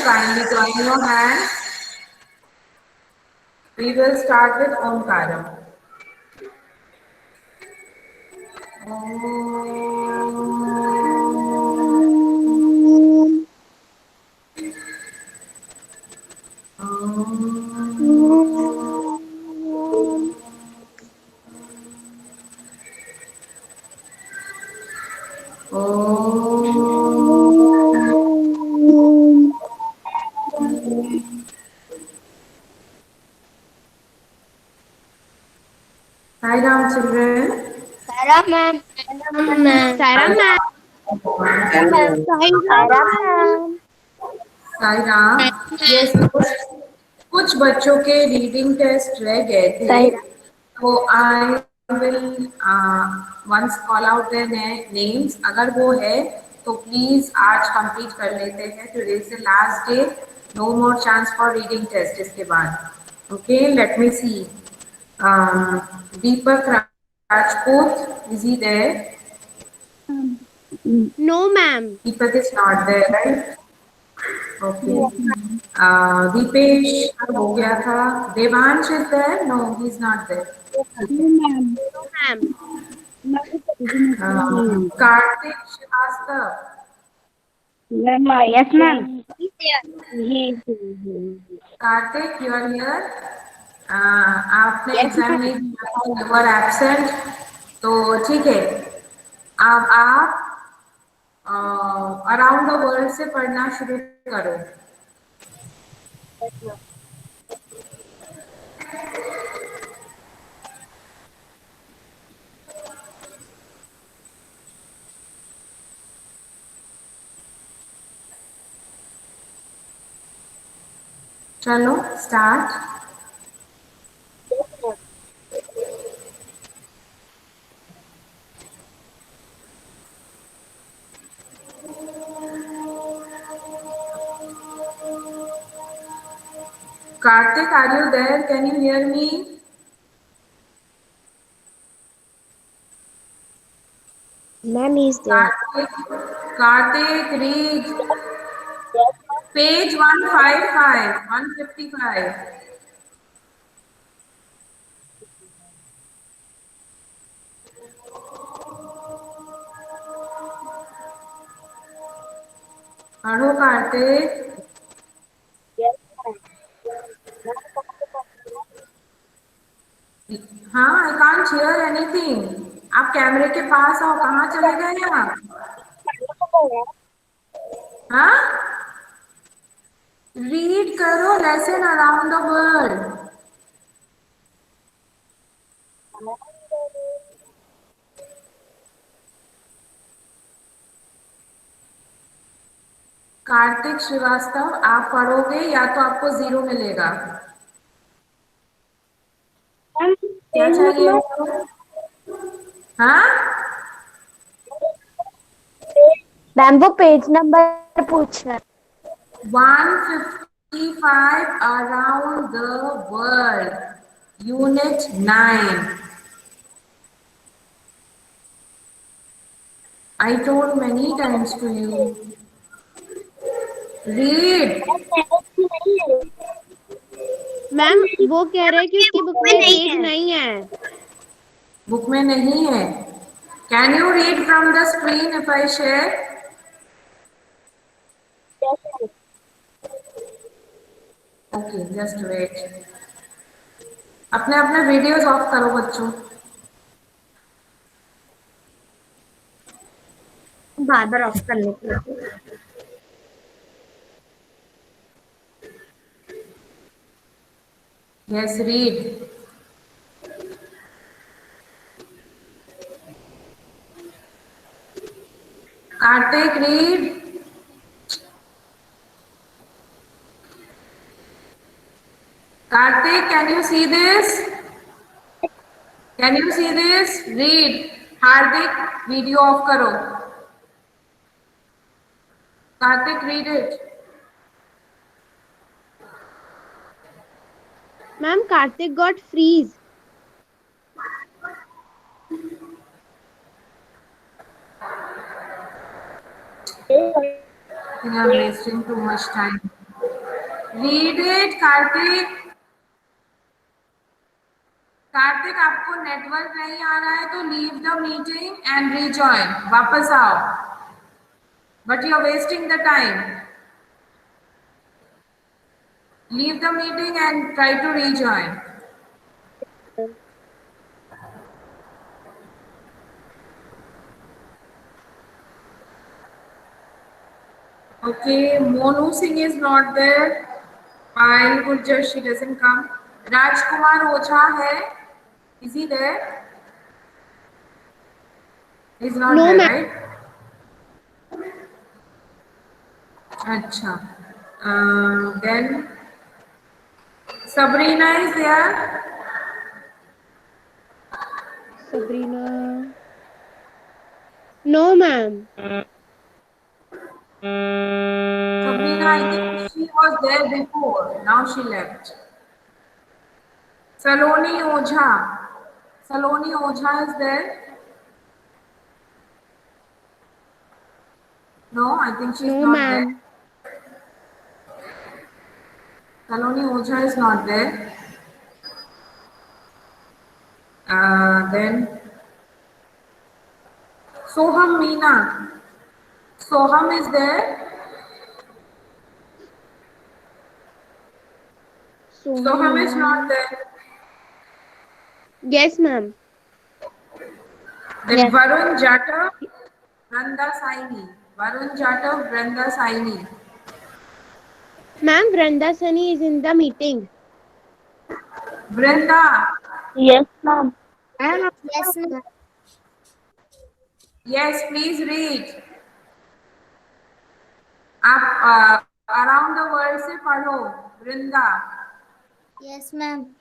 kindly join your hands. We will start with Omkaram. Hi Ram children. Sarah ma'am. Ma'am. Sarah ma'am. Sarah ma'am. Sai Ram. Yes, कुछ बच्चों के reading test रह गए थे तो I will once call out their names अगर वो है तो प्लीज आज कंप्लीट कर लेते हैं today is the last day no more chance for reading test इसके बाद okay let me see Deepak Rajput is he there No ma'am. Deepak is not there right okay Dipesh हो गया था Devansh is there no he is not there ठीक है No ma'am. Kartik Shrivastava Yes ma'am. Kartik you are here आपने Yes exam ma'am. नहीं दिया था you are absent तो ठीक है अब आप अराउंड द वर्ल्ड से पढ़ना शुरू करो चलो start Kartik are you there can you hear me Ma'am is there. Kartik read page 155 155 पढ़ो कार्तिक Yes हाँ आई कांट हियर एनीथिंग आप कैमरे के पास आओ कहाँ चले गए आप ma'am. हाँ रीड करो lesson around the world Kartik Shrivastava आप पढ़ोगे या तो आपको 0 मिलेगा क्या चाहिए आपको हाँ मैम वो पेज नंबर पूछना है. 155 around the world unit 9 I told many times to you read ma'am वो कह रहे हैं कि उसकी बुक में पेज नहीं है. बुक में नहीं है can you read from the screen if I share okay just wait अपने अपने वीडियोस ऑफ करो बच्चों बार बार ऑफ करने के लिए. Yes read Kartik read Kartik can you see this can you see this read Hardik video off करो Kartik read it ma'am Kartik got freeze. You are wasting too much time. Read it Kartik. Kartik, आपको network नहीं आ रहा है तो leave the meeting and rejoin, वापस आओ, but you are wasting the time. Leave the meeting and try to rejoin. Okay, Monu Singh is not there. Payal Gurjar, she doesn't come. Rajkumar Ocha hai. Is he there? He's not No, there, ma'am. right? Acha. Then Sabrina is there. Sabrina. No, ma'am. Sabrina, I think she was there before. Now she left. Saloni Oja. Saloni Oja is there. No, I think she's No, not there. ma'am. Saloni Oja is not there. Then Soham Meena. Soham is there. Soham Soham is not Meena. there. Yes, ma'am. Then Yes. Varun Jatav, Vranda Saini. Varun Jatav, Vranda Saini. Ma'am, Vranda Sani is in the meeting. Vranda. Yes, ma'am. Yes, ma'am. Yes, please read. आप around the world से पढ़ो. Vrinda. Yes, ma'am.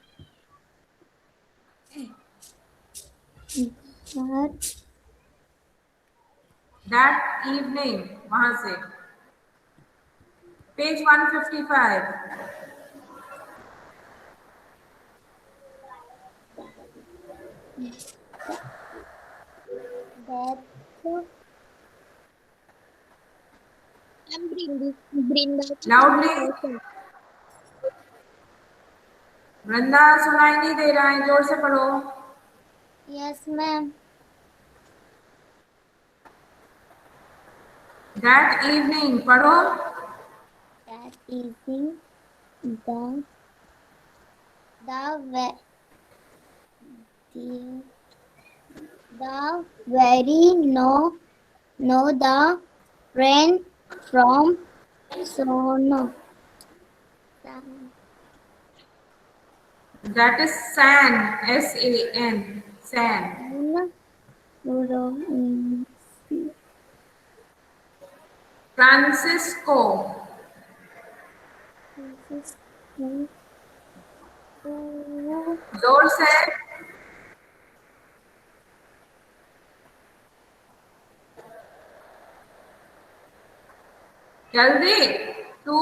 That evening. वहाँ से. Page 155. That I'm Brinda. Loudly. वृंदा सुनाई नहीं दे रहा है, जोर से पढ़ो. Yes, ma'am. That evening, पढ़ो. That evening, the the the very no the rain from Sono. That is San, S-A-N, San. Francisco. जोर से. जल्दी. टू.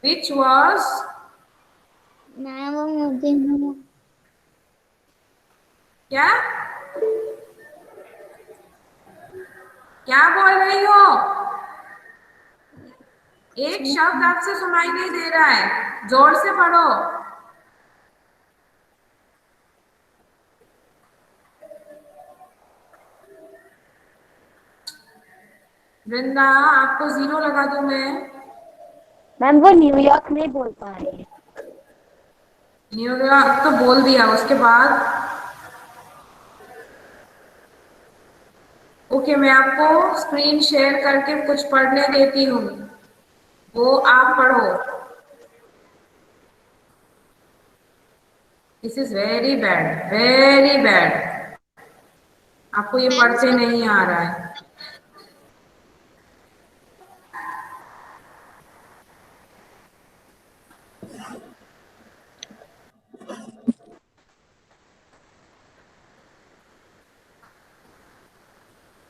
Which was क्या क्या बोल रही हो? एक शब्द आपसे सुनाई नहीं दे रहा है, जोर से पढ़ो. वृंदा, आपको 0 लगा दूं मैं. मैम वो न्यूयॉर्क नहीं बोल पा रही है. न्यूयॉर्क तो बोल दिया, उसके बाद. ओके, मैं आपको स्क्रीन शेयर करके कुछ पढ़ने देती हूँ, वो आप पढ़ो. This is very bad, very bad. आपको ये पढ़ते नहीं आ रहा है.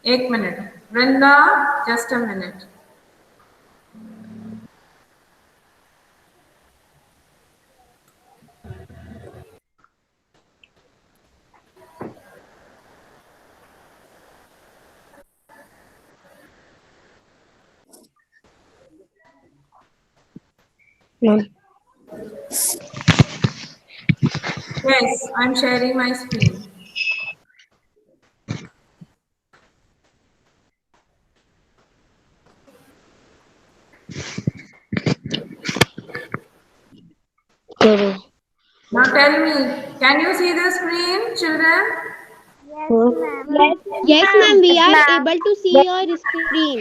एक minute Vrinda, just a minute. Yes, I'm sharing my screen. Now tell me, can you see the screen, children? Yes, ma'am. Yes, ma'am. We are able to see your screen.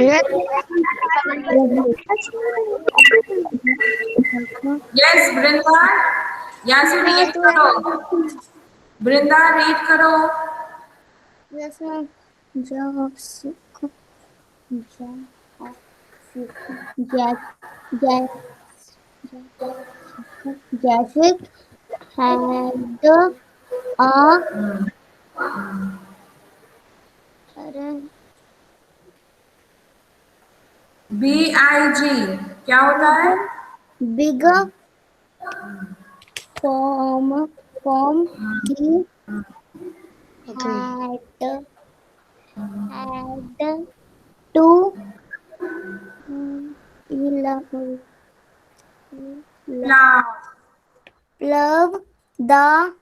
Yes, Brinda. यहाँ से read करो. Brinda, read करो. Yes, ma'am. Just, Jack, Jack, Jessic had a BIG क्या होता है? big form. He had to Now, plug the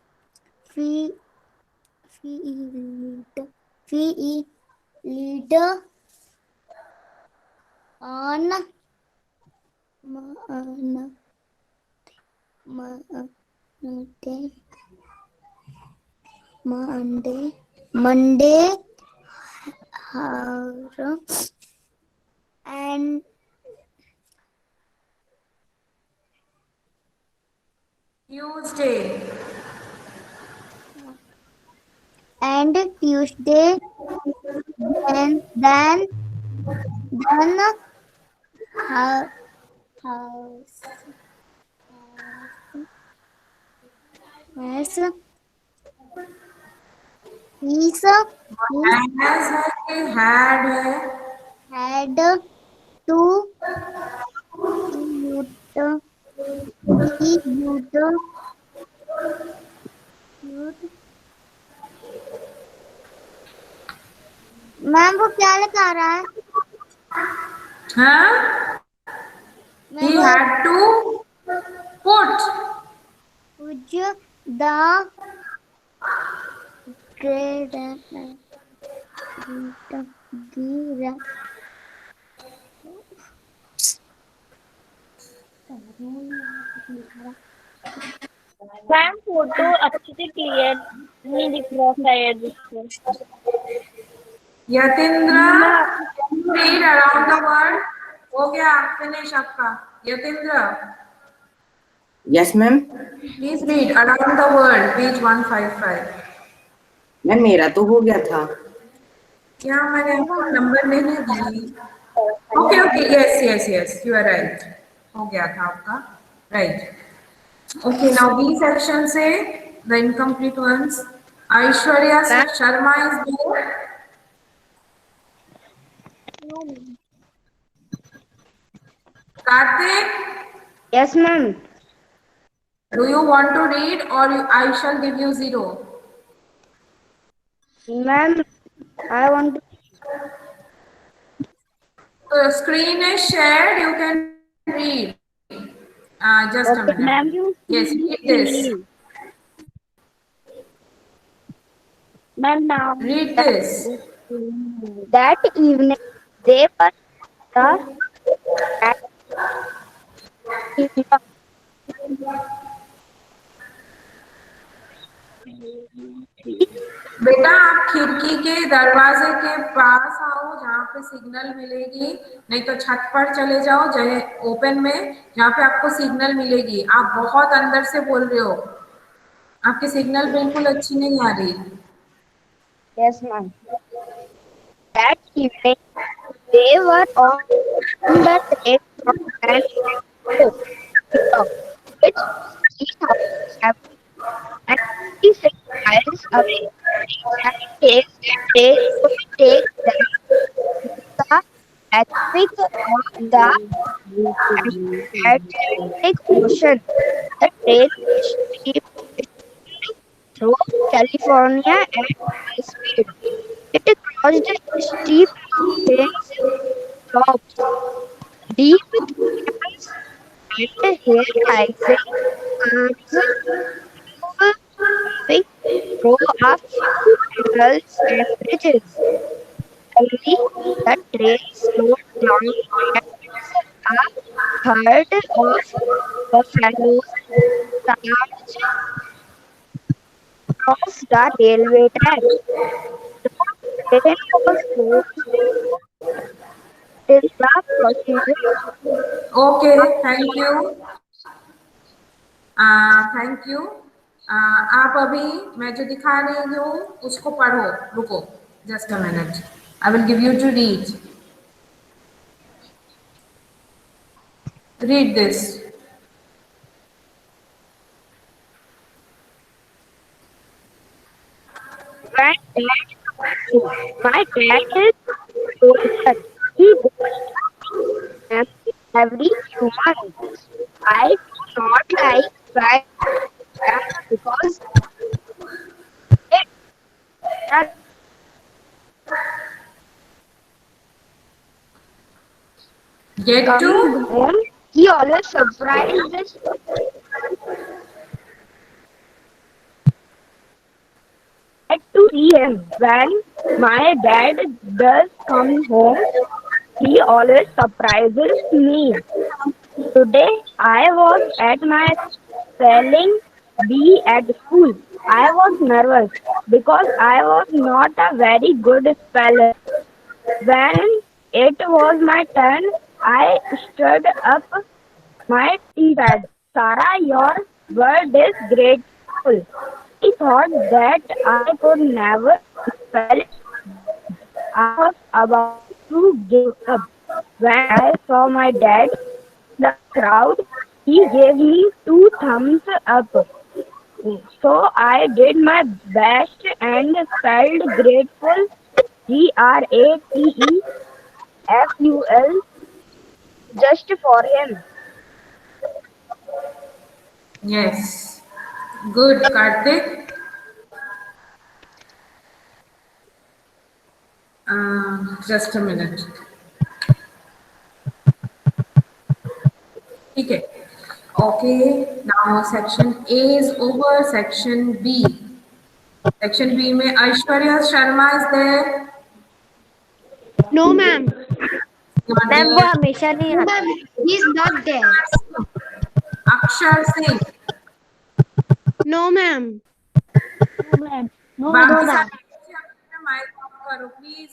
field field on Monday and Tuesday. Tuesday, then house has he's Minus है कि had है? had to ma'am वो क्या लिखा रहा है? हाँ? He had to put. Would the ma'am photo अच्छे से क्लियर नहीं दिख रहा शायद इससे. Yathindra, read around the world. हो गया, finish आपका. Yathindra, yes ma'am. please read around the world, page 155. Ma'am मेरा तो हो गया था. क्या मैंने आपको नंबर नहीं दी? Okay okay, yes, you are right. हो गया था आपका, right. Okay, now B section से the incomplete ones. Aishwarya Sharma is there. Karthik, yes ma'am. do you want to read or I shall give you 0? Ma'am I want So screen is shared, you can read. Just a minute. Ma'am Yes, read this. Ma'am now Read this. that evening they were the बेटा आप खिड़की के दरवाजे के पास आओ जहाँ पे signal मिलेगी, नहीं तो छत पर चले जाओ जहाँ ओपन में, जहाँ पे आपको सिग्नल मिलेगी. आप बहुत अंदर से बोल रहे हो, आपकी सिग्नल बिल्कुल अच्छी नहीं आ रही. yes ma'am. That evening they were on the lake from an which have and 56 miles away, and they could take them the Pacific or the Atlantic Ocean. The train steamed through California at high speed. It crossed steep mountains, slopes, deep canyons, and hair hygiene cards to big row of few adults and bridges. Only the train slowed down and a herd of buffaloes charged across the railway track. The train was forced till the passengers Okay, thank you. Thank you. आप अभी मैं जो दिखा रही हूँ उसको पढ़ो, रुको just a minute, I will give you to read this. went dead. My dad is older. He goes to every few months. I do not like that because it that get to. coming home. He always surprises at 2 p.m. When my dad does come home, he always surprises me. Today I was at my spelling bee at school. I was nervous because I was not a very good speller. When it was my turn, I stood up. My teacher said, Sarah, your word is grateful. I thought that I could never spell. I was about to give up. When I saw my dad in the crowd, he gave me 2 thumbs up. So I did my best and spelled grateful GRATEFUL just for him. Yes, good Kartik. Just a minute, ठीक है। Okay, now section A is over, section B. Section B में Aishwarya Sharma is there, No, ma'am. Not ma'am वो देयर। हमेशा नहीं आता। Ma'am, he's not there. Akshar Singh, No, ma'am. No ma'am, no बाकी ma'am. सारे बच्चे अपने माइक ऑफ करो please.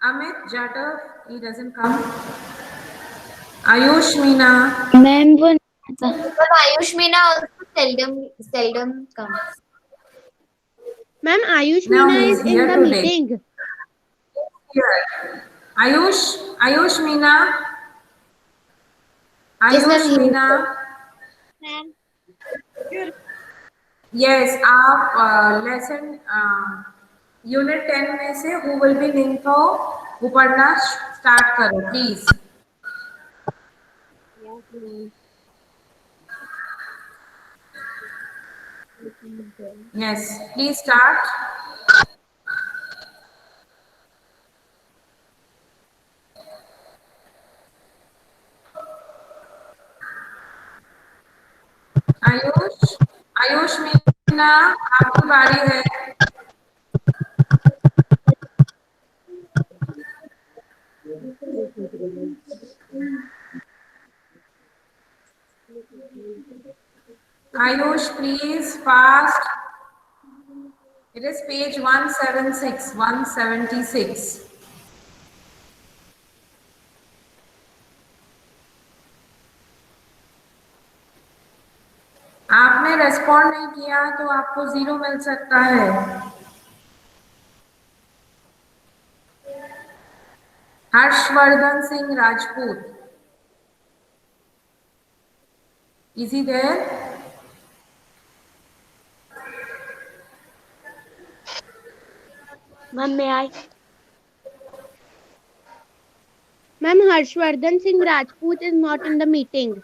Amit Jatav, he doesn't come. Ayush Meena, ma'am वो नहीं आता। But Ayush Meena also seldom comes. Ma'am, Ayush now Meena he is is in here the today। meeting. Here, Ayush Meena, Yes, ma'am, Ayush he is Meena. Ma'am yes, आप lesson unit 10 में से who will be निंथो वो पढ़ना start करो please. Yes, please start. Ayush Meena, आपकी बारी है। Ayush please fast, it is page 176। आपने रेस्पॉन्ड नहीं किया तो आपको 0 मिल सकता है। Harshvardhan Singh Rajput, is he there? Ma'am मैं आई। Ma'am, Harshvardhan Singh Rajput is not in the meeting.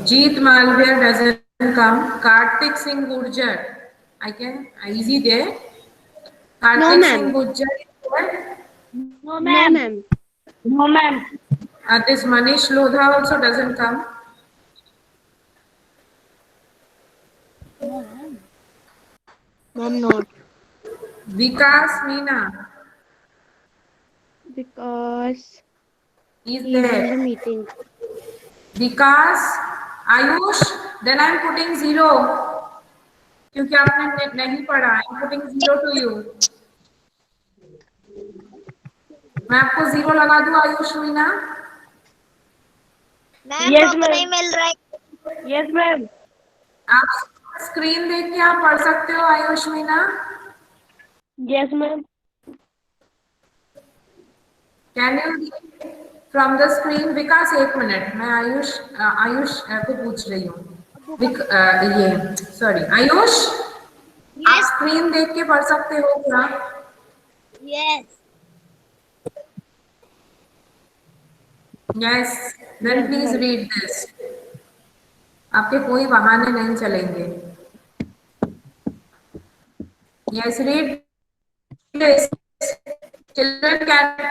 Jeet Malviya doesn't come। Kartik Singh Gurjar, I can, is he there? Kartik ma'am. Singh Gujjar is there. No, No, ma'am. ma'am. No, ma'am. This Manish Lodha also doesn't come. Ma'am, not. Vikas Meena Because is he is in the there. meeting. Vikas, Ayush, then I am putting 0 क्योंकि आपने नहीं पढ़ा. I am putting 0 to you. मैं आपको 0 लगा दूं Ayush Meena. Ma'am Yes, book ma'am. नहीं मिल रहा है. Yes, ma'am. आप स्क्रीन देख के आप पढ़ सकते हो Ayush Meena. Yes, ma'am. Can you read from the screen? विकास एक मिनट, मैं आयुष को पूछ रही हूँ. ये सॉरी आयुष, आप Yes, स्क्रीन देख के पढ़ सकते हो क्या? yes. Yes, then please read this. आपके कोई बहाने नहीं चलेंगे. Yes, read this. Children,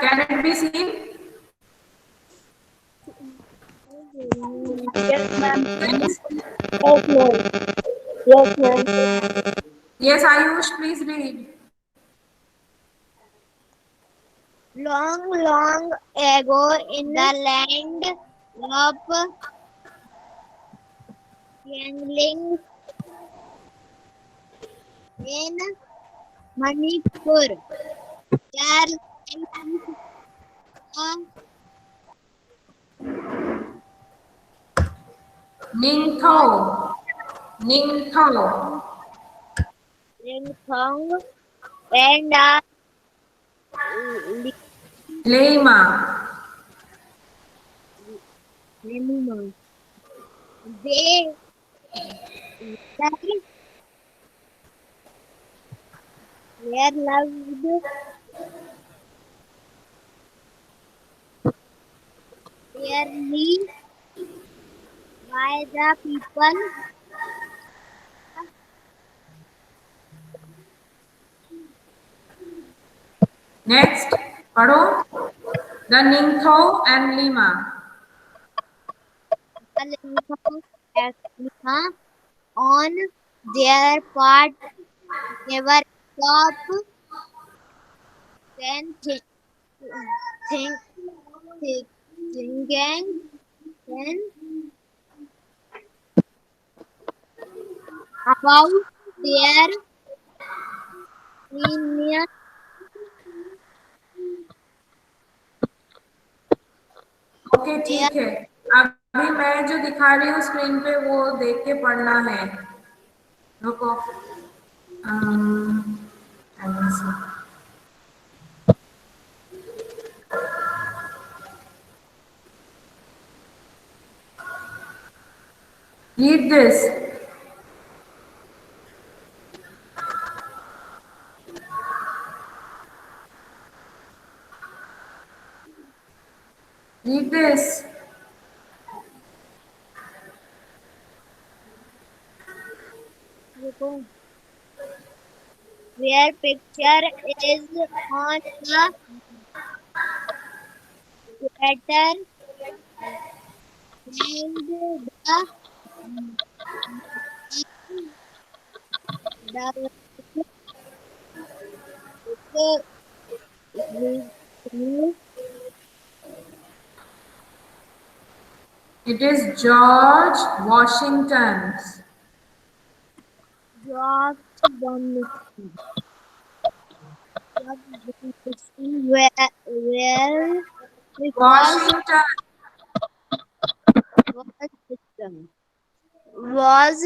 can it be seen? Yes, ma'am. Can you see? Yes, ma'am. Yes, ma'am. Yes, Ayush, please read. Long, long ago in the land of younglings in Manipur, there lived a Ningthao. Ringthong and a Lema. Lemma. They were loved dearly by the people. Next, पढ़ो. The Ningthao and Lema. On their part never stop then thinking then about their senior. Okay ठीक है. अभी मैं जो दिखा रही हूँ screen पे वो देख के पढ़ना है. रुको. ऐसे. Read this. Read this. Their picture is on the letter and the It is George Washington's. George Washington. Where Washington. was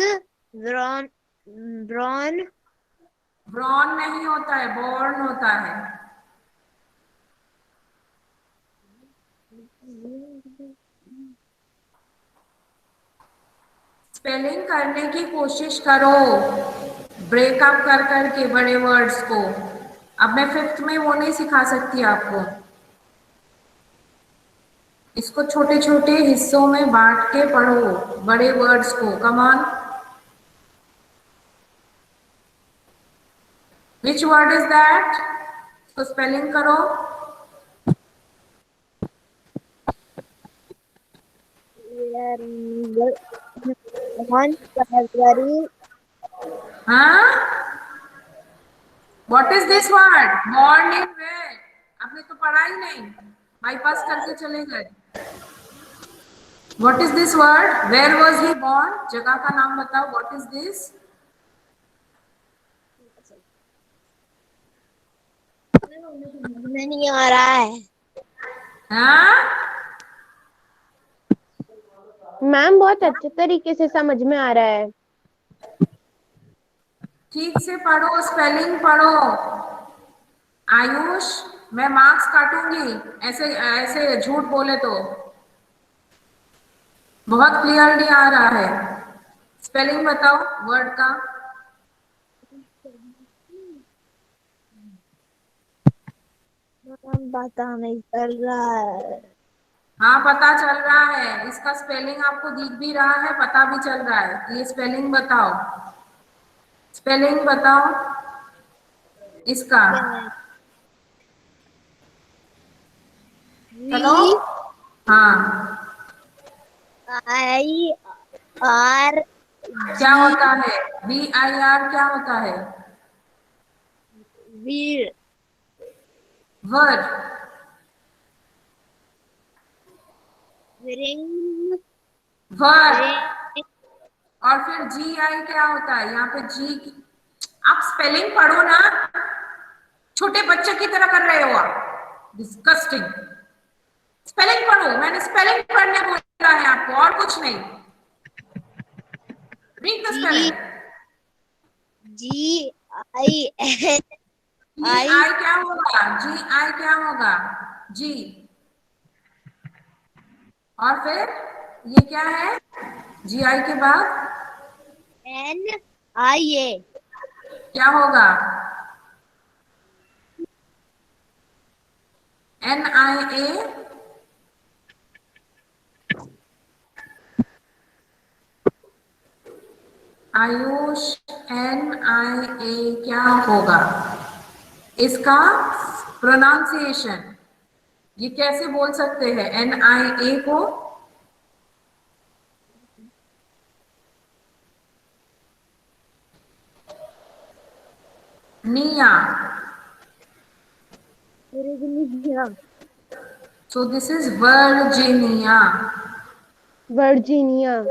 born Born नहीं होता है, born होता है. स्पेलिंग करने की कोशिश करो. ब्रेकअप कर करके बड़े वर्ड्स को. अब मैं 5th में वो नहीं सिखा सकती आपको. इसको छोटे छोटे हिस्सों में बांट के पढ़ो बड़े वर्ड्स को. Come on. Which word is that? तो स्पेलिंग करो. On February हाँ? What is this word? Born in where? आपने तो पढ़ा ही नहीं. बाईपास करके चले गए. What is this word? Where was he born? जगह का नाम बताओ. What is this? नहीं आ रहा है. हाँ? मैम बहुत अच्छे तरीके से समझ में आ रहा है. ठीक से पढ़ो, स्पेलिंग पढ़ो. आयुष, मैं मार्क्स काटूंगी ऐसे ऐसे झूठ बोले तो. बहुत क्लियरली आ रहा है. स्पेलिंग बताओ वर्ड का. पता नहीं चल रहा है. हाँ पता चल रहा है. इसका स्पेलिंग आपको दिख भी रहा है, पता भी चल रहा है. ये स्पेलिंग बताओ. स्पेलिंग बताओ इसका. चलो. हाँ. IR क्या होता है? VIR क्या होता है? वीर वर. विरिंग वर. और फिर GI क्या होता है? यहाँ पे जी. आप स्पेलिंग पढ़ो ना. छोटे बच्चे की तरह कर रहे हो आप. डिस्गस्टिंग. स्पेलिंग पढ़ो. मैंने स्पेलिंग पढ़ने बोला है आपको, और कुछ नहीं. Read the spelling. GIN GI क्या होगा? GI क्या होगा? जी. और फिर ये क्या है? GI के बाद NIA क्या होगा? NIA. आयुष, NIA क्या होगा? इसका प्रोनाउंसिएशन ये कैसे बोल सकते हैं? NIA को निया. So this is Virginia. Virginia.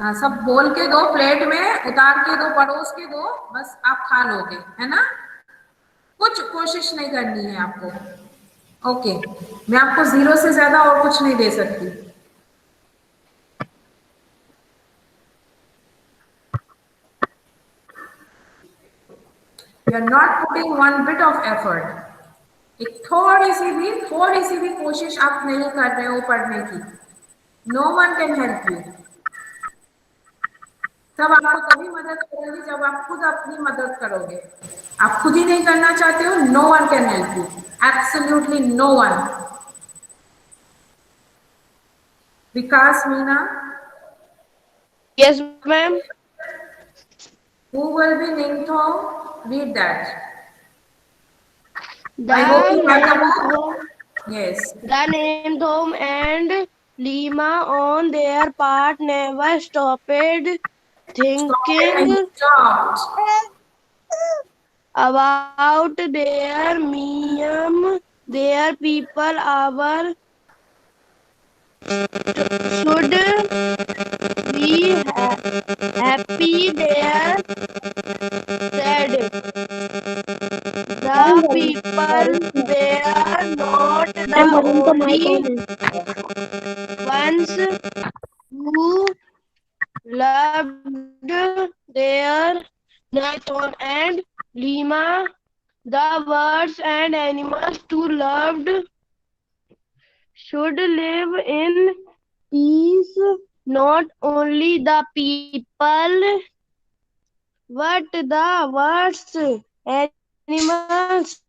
हाँ, सब बोल के दो, प्लेट में उतार के दो, परोस के दो, बस आप खा लोगे, है ना? कुछ कोशिश नहीं करनी है आपको. ओके. मैं आपको 0 से ज्यादा और कुछ नहीं दे सकती. You are not putting one bit of effort. एक थोड़ी सी भी कोशिश आप नहीं कर रहे हो पढ़ने की. No one can help you. तब आपको तभी मदद करेगी जब आप खुद अपनी मदद करोगे. आप खुद ही नहीं करना चाहते हो. No one can help you. Absolutely no one. Vikas, Meena. Yes, ma'am. Who will be Ningtho? Read that. The I hope you got the book. Name Yes. The Name and Lima on their part never stopped thinking Stopped. about their meme, their people, our should be happy, their sad. The people were not the only ones who loved their Nathan and Lima. The birds and animals too loved should live in peace, not only the people, but the birds, animals,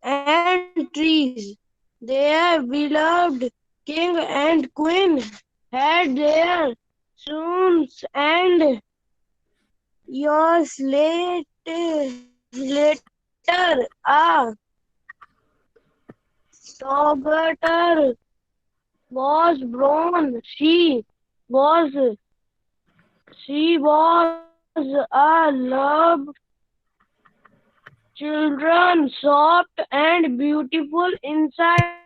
and trees. Their beloved king and queen had their sons, and your slate later a daughter was born. She was a loved children, soft and beautiful inside.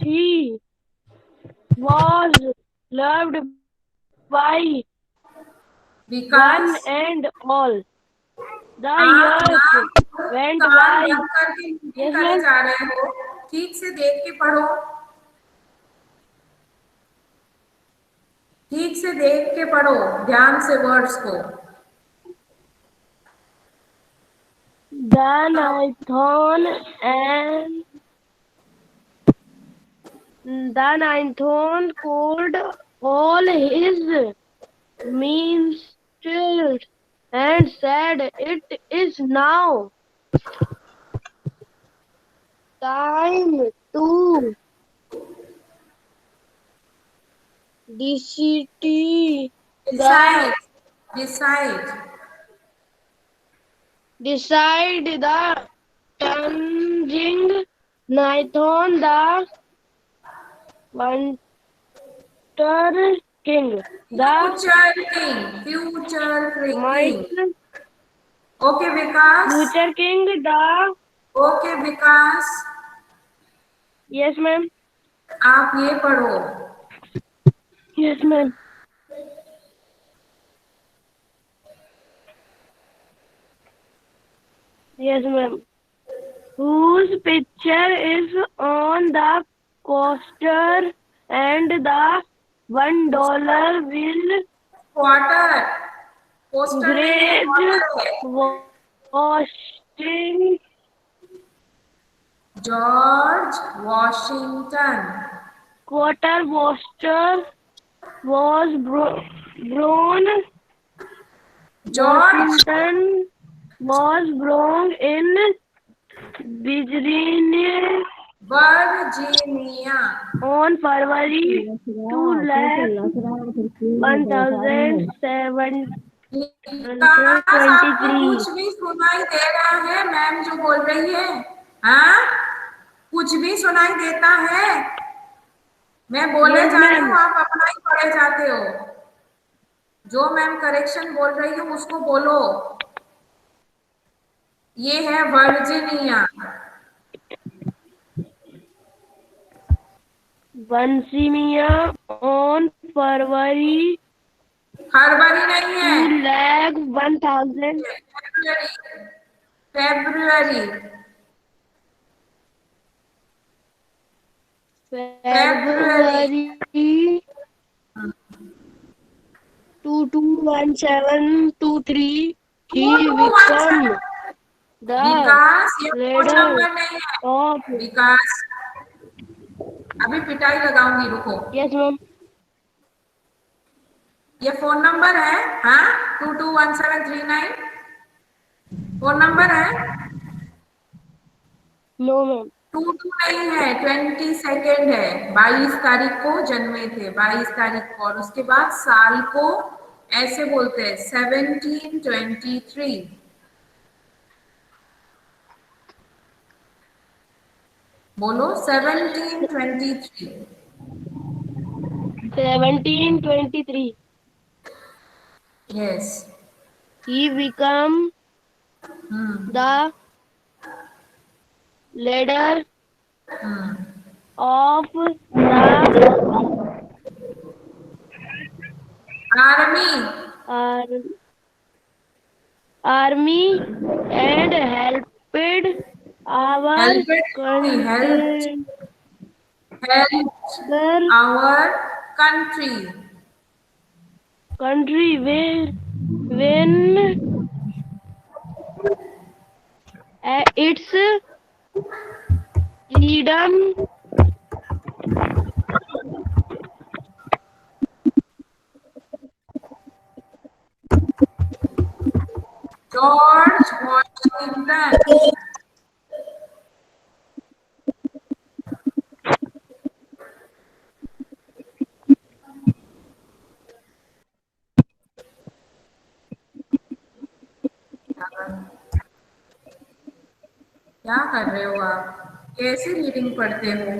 She was loved by Vikas, one and all. The आप ना years went can't by. बंद करके reading Yes, करे ma'am. जा रहे हो, ठीक से देख के पढ़ो, ठीक से देख के पढ़ो, ध्यान से वर्ड्स को। The Ninthorn called all his minstrels and said, "It is now time to decide the Decide, decide, changing Nithon the Wonder King. The future might king. Okay, Vikas, future king. The okay Vikas, yes, ma'am. आप ये पढ़ो, Yes, ma'am. Yes, ma'am. Whose picture is on the coaster and the $1 will quarter, poster नहीं है, grade quarter है। Washington George Washington, was born. George Washington was born in Virginia Virginia, on February 1723. विकास, आपको कुछ भी सुनाई दे रहा है ma'am जो बोल रही है? हाँ, कुछ भी सुनाई देता है? मैं बोले Yes, जा रही ma'am. हूँ, आप अपना ही पढ़े जाते हो। जो मैम करेक्शन बोल रही है उसको बोलो। ये है वर्जीनिया, Virginia on February फरवरी नहीं है, 2,01,000. February, February 221723, he became the विकास, ये फोन leader नंबर नहीं है। of. विकास, अभी पिटाई लगाऊंगी, रुको। Yes, ma'am. ये फोन नंबर है, हाँ, 221739 फोन नंबर है। No, ma'am. 22 नहीं है, 22 है। 22 तारीख को जन्मे थे, 22 तारीख को, और उसके बाद साल को ऐसे बोलते हैं 1723। बोलो 1723। 1723. Yes, He became the leader of the army and helped our country when its freedom George Washington. क्या कर रहे हो आप? कैसे रीडिंग पढ़ते हो?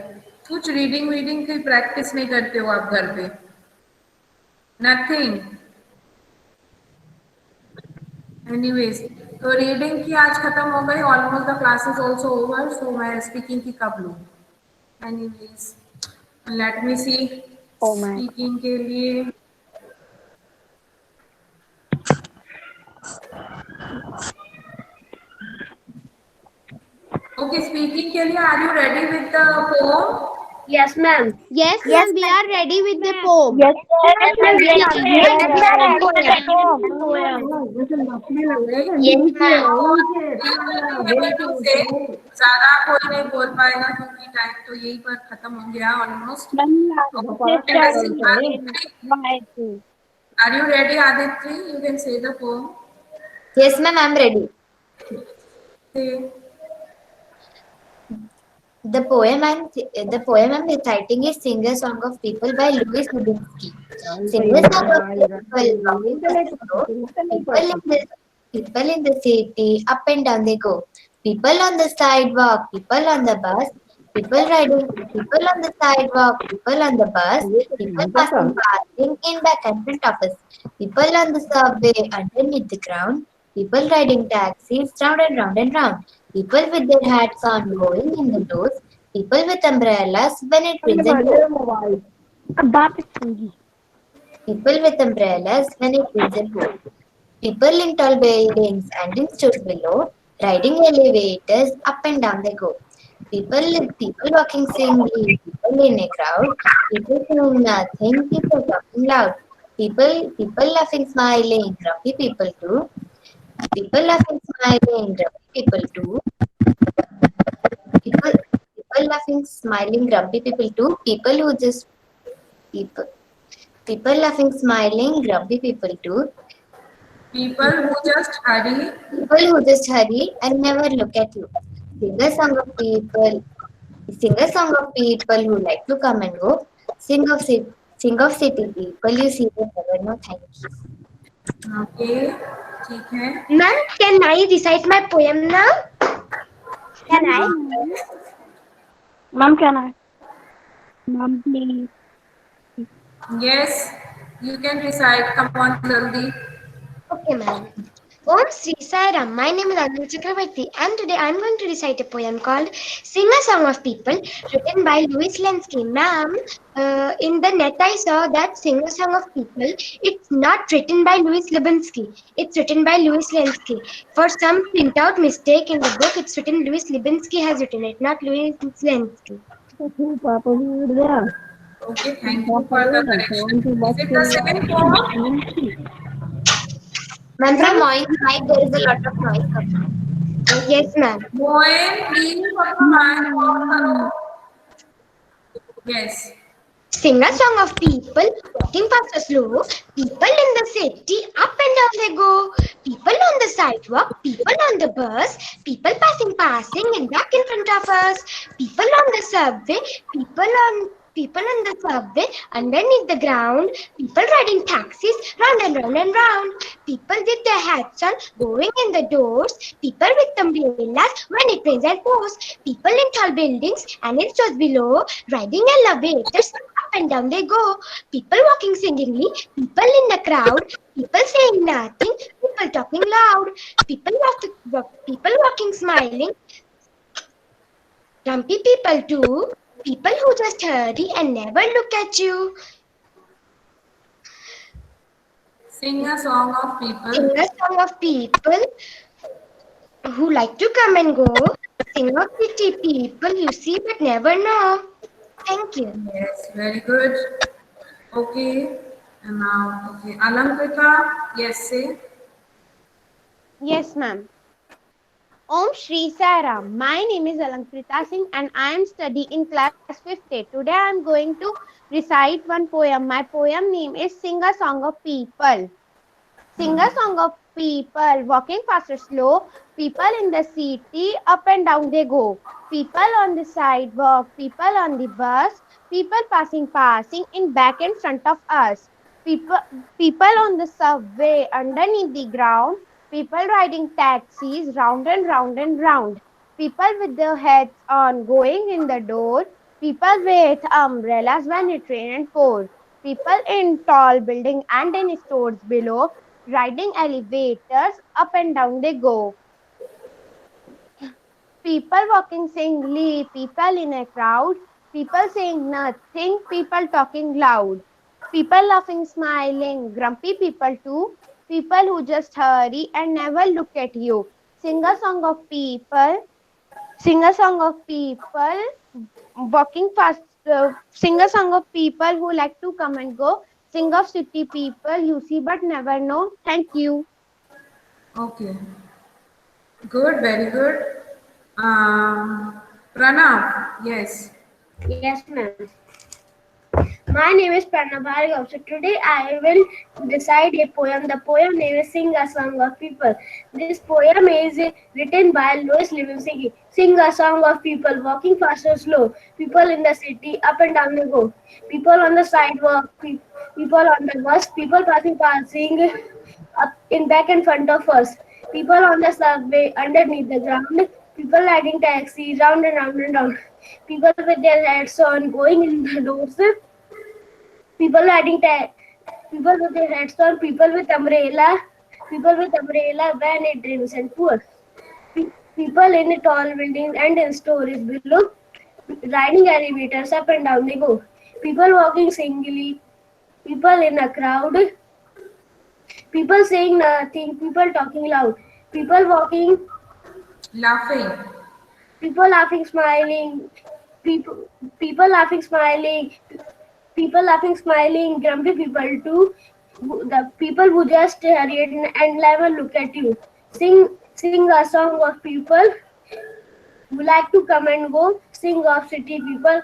कुछ रीडिंग वीडिंग की प्रैक्टिस नहीं करते हो आप घर पे? नथिंग। एनीवेज, तो रीडिंग की आज खत्म हो गई, almost the classes also over, so मैं स्पीकिंग की कब लूँ? Anyways, let me see. Speaking के लिए ओके, स्पीकिंग के लिए are you ready with the poem? Yes, ma'am. Yes, ma'am. We are ready with the poem. Yes, ma'am. We are ready with the poem. Yes, ma'am. से ज्यादा कोई नहीं बोल पाएगा क्योंकि टाइम तो यही पर खत्म हो गया almost. Are you ready Aditya? You can say the poem. Yes, ma'am. I'm ready. The poem I'm reciting is "Singer Song of People" by Louis Lubinsky. Singer Song of people in the city, up and down they go. People on the sidewalk, people on the bus, people riding, people on the sidewalk, people on the bus, people passing in back and front of us, people on the subway underneath the ground, people riding taxis round and round and round, people with their hats on going in the doors, people with umbrellas when it rains and pours. People with umbrellas when it rains and pours. People in tall buildings and in stores below, riding elevators, up and down they go. People walking singly, people in a crowd, people saying nothing, people talking loud. People laughing, smiling, grumpy people too. People laughing, smiling, grumpy people too. People laughing, smiling, grumpy people too. People laughing, smiling, grumpy people too. People who just hurry. People who just hurry and never look at you. Sing a song of people. Sing a song of people who like to come and go. Sing of city people you see them never know. Thank you. Okay, ठीक है। Ma'am, can I recite my poem now? Can I? Ma'am, can I? Ma'am, please. Yes, you can recite, come on जल्दी। Okay, ma'am. Om Sri Sai Ram. My name is Anil Chakravarti, and today I'm going to recite a poem called "Sing a Song of People," written by Louis Lenski. Ma'am, in the net I saw that "Sing a Song of People" it's not written by Louis Lubinsky. It's written by Louis Lenski. For some printout mistake in the book, it's written Louis Lubinsky has written it, not Louis Lenski. Okay, thank you for the correction. Is it the same poem? Ma'am, from mic there is a lot of noise coming. Yes, ma'am. Moin please अपना mic on करो। Yes. Sing a song of people walking fast or slow. People in the city, up and down they go. People on the sidewalk, people on the bus, people passing and back in front of us. People on the subway, people on the subway underneath the ground. People riding taxis round and round and round. People with their hats on going in the doors. People with umbrellas when it rains and pours. People in tall buildings and in stores below, riding elevators. Up and down they go. People walking singingly, people in the crowd, people saying nothing, people talking loud, people walking smiling, grumpy people too, people who just hurry and never look at you. Sing a song of people. Sing a song of people who like to come and go. Sing of city people you see but never know. Thank you. Yes, very good. Okay, and now, okay, Alamrita, yes, say. Yes, ma'am. Om Shri Sai Ram. My name is Alankrita Singh and I am studying in class 5th. Today I am going to recite one poem. My poem name is Sing a Song of People. Sing a song of people, walking fast or slow. People in the city, up and down they go. People on the sidewalk, people on the bus, people passing in back and front of us. People on the subway, underneath the ground. People riding taxis round and round and round. people with their heads on going in the door, people with umbrellas when it rains and pours, people in tall buildings and in stores below, riding elevators up and down they go. People walking singly, people in a crowd, people saying nothing, people talking loud, people laughing, smiling, grumpy people too, people who just hurry and never look at you. Sing a song of people, sing a song of people walking fast, sing a song of people who like to come and go, sing of city people you see but never know. Thank you. Okay. Good, very good. Pranav, yes. Yes, ma'am. My name is Pranav Bhargav. So today I will recite a poem. The poem name is Sing a Song of People. This poem is written by Louis Livingstone. Sing a song of people walking fast or slow. People in the city, up and down they go. People on the sidewalk, people on the bus, people passing up in back and front of us. People on the subway, underneath the ground. People riding taxis, round and round and round. People with their hats on, going in the doors. People riding people with their hats on, people with umbrella when it rains and pours. People in tall buildings and in stories below, riding elevators up and down they go. People walking singly, people in a crowd, people saying nothing, people talking loud, people walking, Laughing. people laughing, smiling, people people laughing, smiling, people laughing, smiling, grumpy people too. The people who just hurried and never look at you. Sing a song of people who like to come and go. Sing of city people.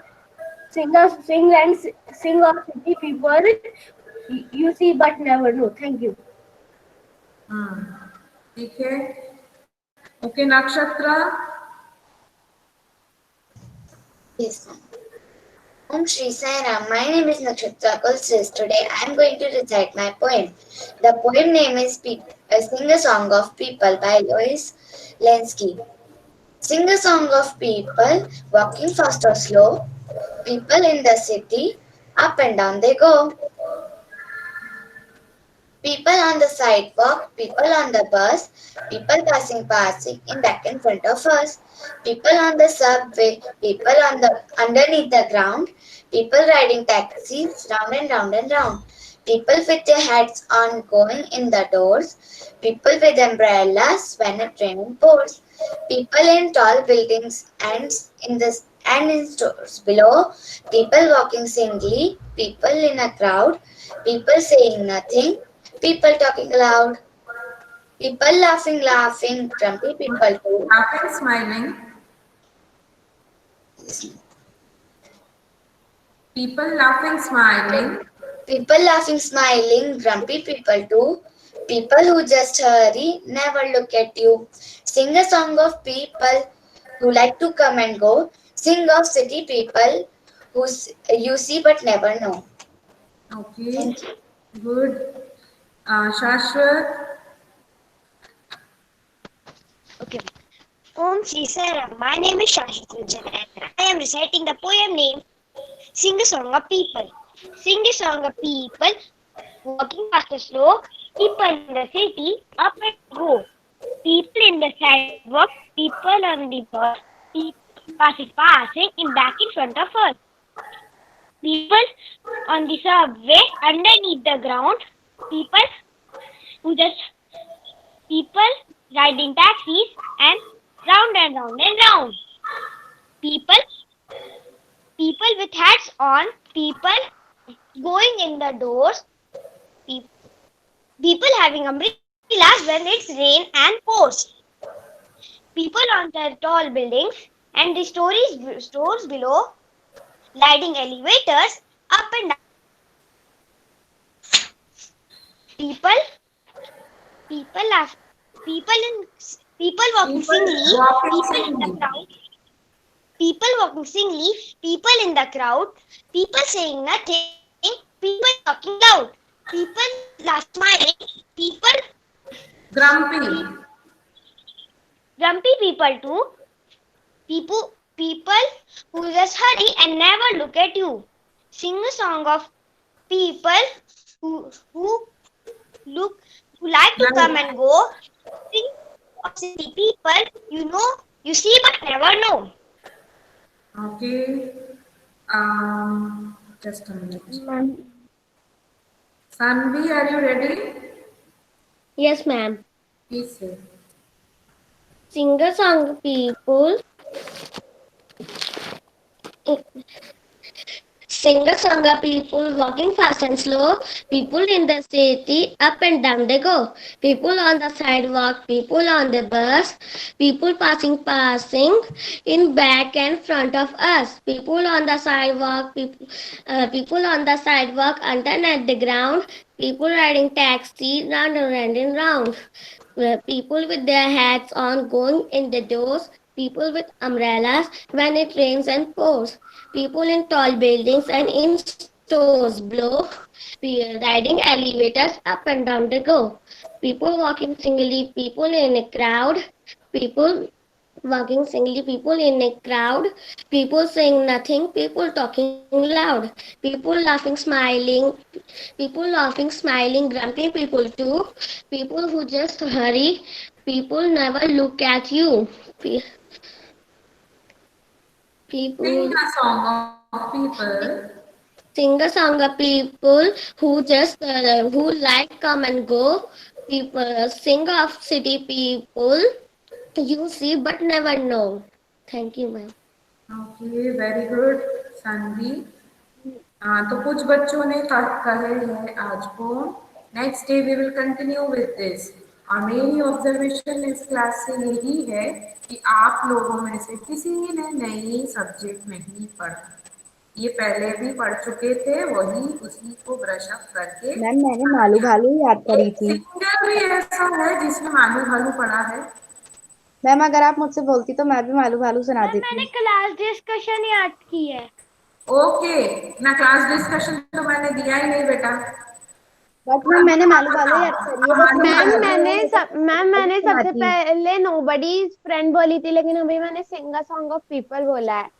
Sing of city people. You see but never know. Thank you. ठीक है. Okay, Nakshatra. Yes, ma'am. Om Shri Sai Ram. My name is Nakshatra Kulsis. Today I am going to recite my poem. The poem name is Sing a Song of People by Louis Lenski. Sing a song of people walking fast or slow. People in the city, up and down they go. People on the sidewalk, people on the bus, people passing in back and front of us. People on the subway, people on the underneath the ground, people riding taxis round and round and round. People with their hats on going in the doors, people with umbrellas when it rains and pours. People in tall buildings and in stores below, people walking singly, people in a crowd, people saying nothing, people talking loud, people laughing, grumpy people too. Laughing, smiling. People laughing, smiling. People laughing, smiling, grumpy people too. People who just hurry, never look at you. Sing a song of people who like to come and go. Sing of city people who you see but never know. Okay. Thank you. Good. Shashwat. Okay. Om Shri Sai Ram. My name is Shashit Rajan and I am reciting the poem name Sing a Song of People. Sing a song of people walking fast or slow. People in the city up and go. People in the sidewalk. People on the bus. People passing in back in front of us. People on the subway underneath the ground. People riding taxis and round and round. People with hats on, people going in the doors, people having umbrellas when it's rain and pours. People on the tall buildings and the stores below, riding elevators up and down. People walking singly, people in the crowd, people saying nothing, people talking loud, people smiling, people Grumpy. people too, People who just hurry and never look at you. Sing a song of people who look who like to come and go. Sing of city people you see but never know. Okay. Just a minute. Ma'am. Sanvi, are you ready? Yes, ma'am. Please say. Sing a song, people. Sing a song of people walking fast and slow. People in the city, up and down they go. People on the sidewalk, people on the bus, people passing in back and front of us. People on the sidewalk, people on the sidewalk, under at the ground. People riding taxi, round and round. People with their hats on going in the doors. People with umbrellas when it rains and pours. People in tall buildings and in stores blow, riding elevators up and down they go. People walking singly, people in a crowd, people walking singly, people in a crowd, people saying nothing, people talking loud, people laughing, smiling, grumpy people too, people who just hurry, people never look at you. Sing People a song of people. sing a song of people who just who like come and go. People sing of city people you see but never know. Thank you, ma'am. Okay, very good, Sanvi. तो कुछ बच्चों ने कहे हैं आज को next day we will continue with this और मेरी ऑब्जर्वेशन इस क्लास से यही है कि आप लोगों में से किसी ने नई सब्जेक्ट नहीं पढ़ा ये पहले भी पढ़ चुके थे वही उसी को ब्रश अप करके मैम मैंने मालू भालू याद करी एक थी। सिंगर भी ऐसा है जिसने मालू भालू पढ़ा है मैम अगर आप मुझसे बोलती तो मैं भी मालू भालू सुना मैम देती। मैंने क्लास डिस्कशन याद की है। ओके ना क्लास डिस्कशन तो मैंने दिया ही नहीं बेटा बट मैम मैंने मालू भालू याद करी है, बस मुझे मैम याद नहीं है मैंने सबसे सुनाती। पहले नोबडी फ्रेंड बोली थी लेकिन अभी मैंने सिंग अ सॉन्ग ऑफ पीपल बोला है।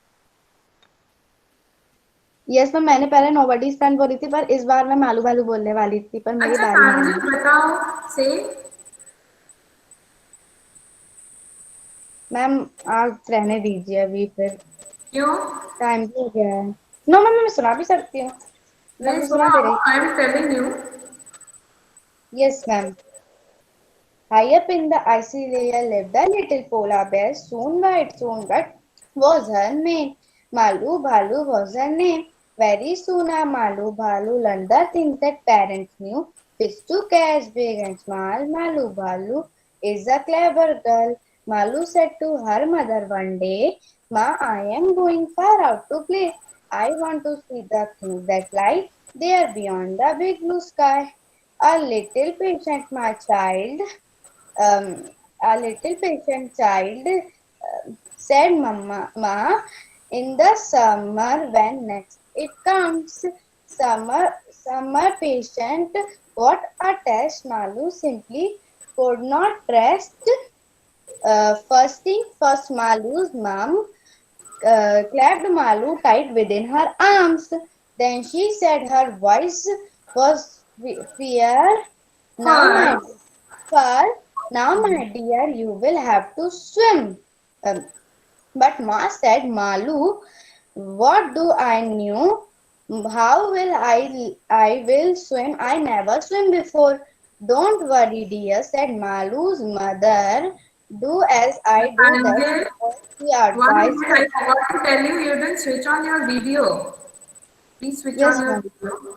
यस मैम मैंने पहले नोबडीज फ्रेंड बोली थी, पर इस बार मैं मालू भालू बोलने वाली थी, पर मेरी अच्छा बारी नहीं तांजिल है। बताओ से मैम आप रहने दीजिए अभी, फिर क्यों टाइम भी हो गया है। नो मैम मैं सुना भी सकती हूँ, मैं नहीं तो सुना दे सुनाओ रही। आई am telling you yes ma'am. High up in the icy layer lived a little polar bear. Soon white was her mane. Malu Balu was her name. Very soon a Malu Balu learned the things that parents knew. Fish to catch, big and small. Malu Balu is a clever girl. Malu said to her mother one day, Ma, I am going far out to play. I want to see the things that lie there beyond the big blue sky. A little patient, my child, um, a little patient child said, Mama, Ma, in the summer when next it comes, summer patient, what a test! Malu simply could not rest. First thing first, Malu's mom clapped Malu tight within her arms. Then she said her voice was fear. Now, my first dear, now, my dear, you will have to swim. But Ma said, Malu, what do I know? How will I will swim? I never swim before. Don't worry, dear, said Malu's mother. Do as I do. That's तांजिल what she one advised minute her. I forgot to tell you you didn't switch on your video please switch on Yes, your ma'am. video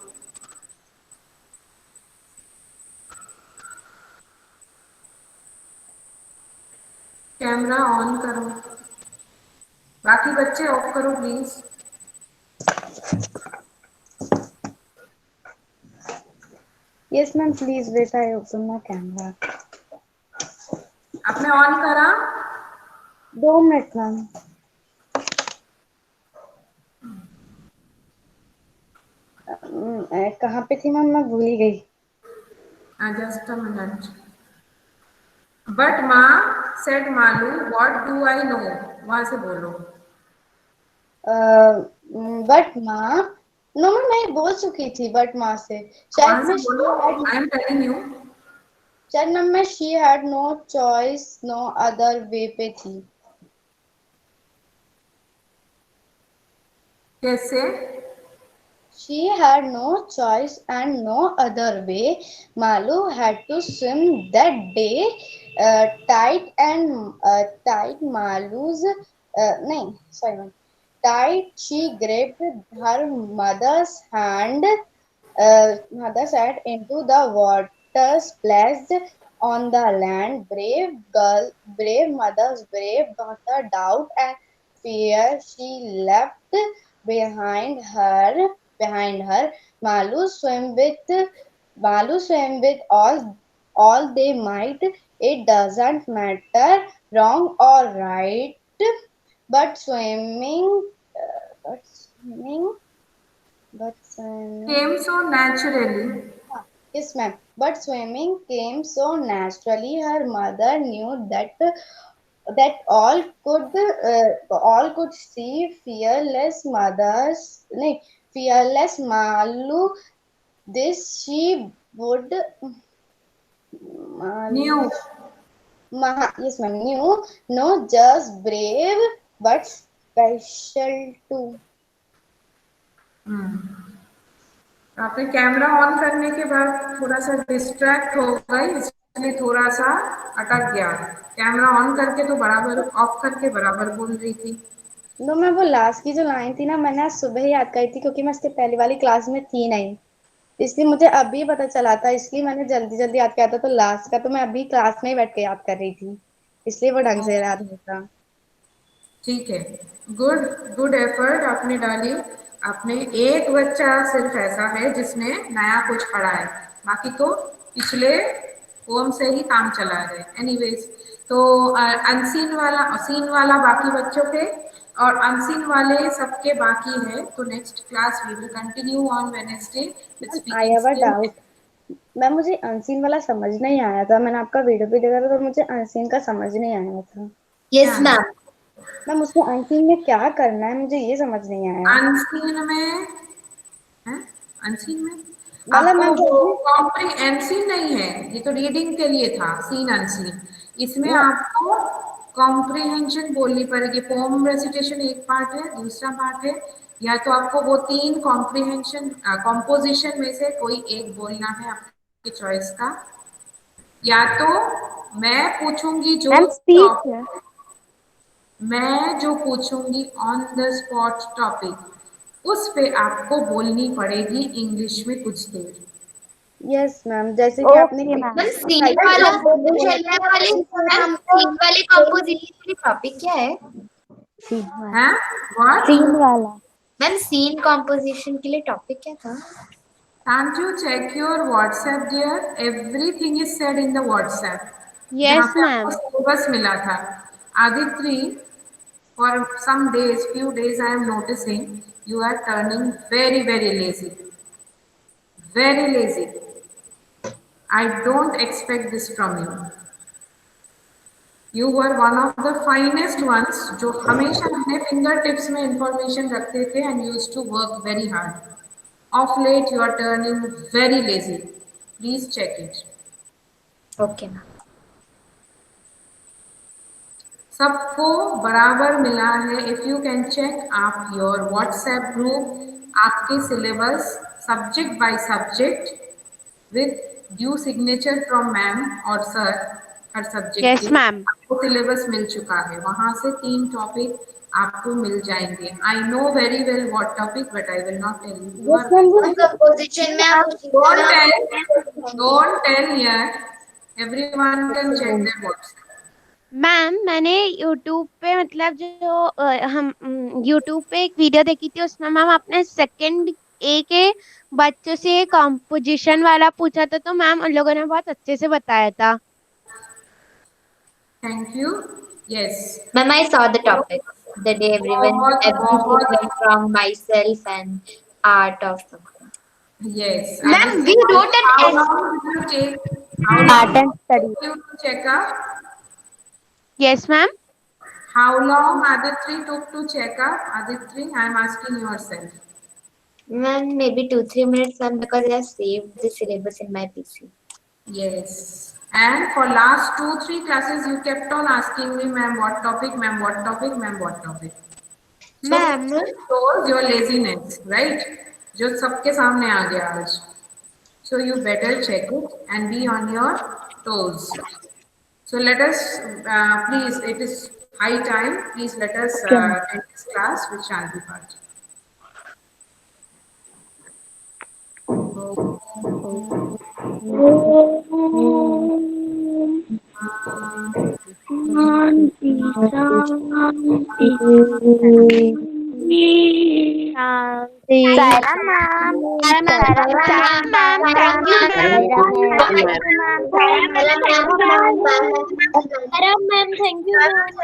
camera on करो बाकी बच्चे of करो please Yes, ma'am. Please wait. I open my camera. आपने on करा 2 minute, ma'am. कहाँ पे थी ma'am, मैं भूल ही गई। Just a minute But Ma, said Malu, what do I know? वहां से बोलो। बट माँ, नो मैं बोल चुकी थी बट माँ से, वहां शायद से मैं बोलो, आई एम टेलिंग यू। शायद मैम मैं she had no choice no other way पे थी। कैसे? She had no choice and no other way. Malu had to swim that day. Tight Malu's no, sorry, ma'am. Tight she gripped her mother's hand. Mother's hand into the water splashed on the land. Brave girl, brave mother's brave daughter doubt and fear she left behind her behind her. Malu swam with Malu swam with all they might. It doesn't matter wrong or right, but swimming, but swimming. Came so naturally. Yes, ma'am. But swimming came so naturally. Her mother knew that all could see fearless Malu. This she would Malu. New. Yes, ma'am. Knew no just brave but special too. आपने camera on करने के बाद थोड़ा सा distract हो गई, इसलिए थोड़ा सा अटक गया। कैमरा ऑन करके तो बराबर, ऑफ करके बराबर बोल रही थी। नो मैं वो लास्ट की जो लाइन थी ना, मैंने आज सुबह ही याद करी थी क्योंकि मैं उसके पहले वाली क्लास में थी नहीं, इसलिए मुझे अभी पता चला था, इसलिए मैंने जल्दी जल्दी याद किया था। तो लास्ट का तो मैं अभी क्लास में ही बैठ के याद कर रही थी, इसलिए वो ढंग से याद होता। ठीक है, गुड गुड एफर्ट आपने डाली। आपने एक बच्चा सिर्फ ऐसा है जिसने नया कुछ पढ़ा है, बाकी तो पिछले पोम से ही काम चला रहे। एनीवेज, तो अनसीन वाला सीन वाला बाकी बच्चों के और अनसीन वाले सबके बाकी है। तो next class we will continue on Wednesday with I speaking have a skill. Doubt ma'am, मुझे अनसीन वाला समझ नहीं आया था। मैंने आपका वीडियो भी देखा था तो मुझे अनसीन का समझ नहीं आया था। Yes, ma'am. मैम उसको अनसीन में क्या करना है, मुझे ये समझ नहीं आया। अनसीन में है, अनसीन में मतलब आपको मैम वो कॉम्प्रीहेंसिव नहीं है, ये तो रीडिंग के लिए था सीन अनसीन। इसमें आपको कॉम्प्रीहेंशन बोलनी पड़ेगी। पोम रेसिटेशन एक पार्ट है, दूसरा पार्ट है, या तो आपको वो तीन कॉम्प्रीहेंशन कॉम्पोजिशन में से कोई एक बोलना है आपकी चॉइस का, या तो मैं पूछूंगी जो मैम स्पीच है। मैं जो पूछूंगी ऑन द स्पॉट टॉपिक, उस पे आपको बोलनी पड़ेगी इंग्लिश में कुछ देर। यस मैम, जैसे कि आपने ओके मैम। मैम सीन वाला मैम सीन वाले कंपोजिशन के लिए टॉपिक क्या है? हैं व्हाट? सीन वाला। मैम सीन कंपोजिशन के लिए टॉपिक क्या था? Can't you check your WhatsApp dear? Everything is said in the WhatsApp. जहाँ यस पे आपको मैम। सिलेबस मिला था। Aditri, for some days, few days I am noticing you are turning very very lazy. Very lazy. I don't expect this from you. You were one of the finest ones जो हमेशा अपने finger tips में information रखते थे and used to work very hard. Of late you are turning very lazy. Please check it. Okay, ma'am. सबको बराबर मिला है। इफ यू कैन चेक आप योर व्हाट्सएप ग्रुप, आपके syllabus subject by subject with due signature from ma'am और sir, हर subject yes के ma'am. आपको सिलेबस मिल चुका है। वहां से 3 टॉपिक आपको मिल जाएंगे। I know very well what topic, but I will not tell you. You yes are ma'am, composition में आप डोंट टेल यार, everyone can check their WhatsApp. Ma'am मैंने यूट्यूब पे मतलब जो हम यूट्यूब पे एक वीडियो देखी थी, उसमें मैम आपने सेकंड ए के बच्चों से कंपोजिशन वाला पूछा था, तो मैम उन लोगों ने बहुत अच्छे से बताया था। Thank you. Yes, ma'am, I saw the topic the day everything went from myself and art of something. yes. Ma'am, we wrote an How essay. long did you take? How long art and did study. it take you to check up? Yes ma'am. How long Aditri took to check up? Aditri, I am asking yourself. Ma'am, maybe 2-3 minutes, ma'am, because I have saved the syllabus in my PC. Yes. And for last 2-3 classes, you kept on asking me, ma'am, what topic, ma'am, what topic, ma'am, what topic. So Ma'am, it shows your laziness, right? जो सबके सामने आ गया आज. So you better check it and be on your toes. So let us, please, it is high time. Please let us end this class with Shanti Path. Shanti, Shanti, Shanti. Saira ma'am. Saira ma'am. Thank you ma'am. Ma'am, thank you, ma'am.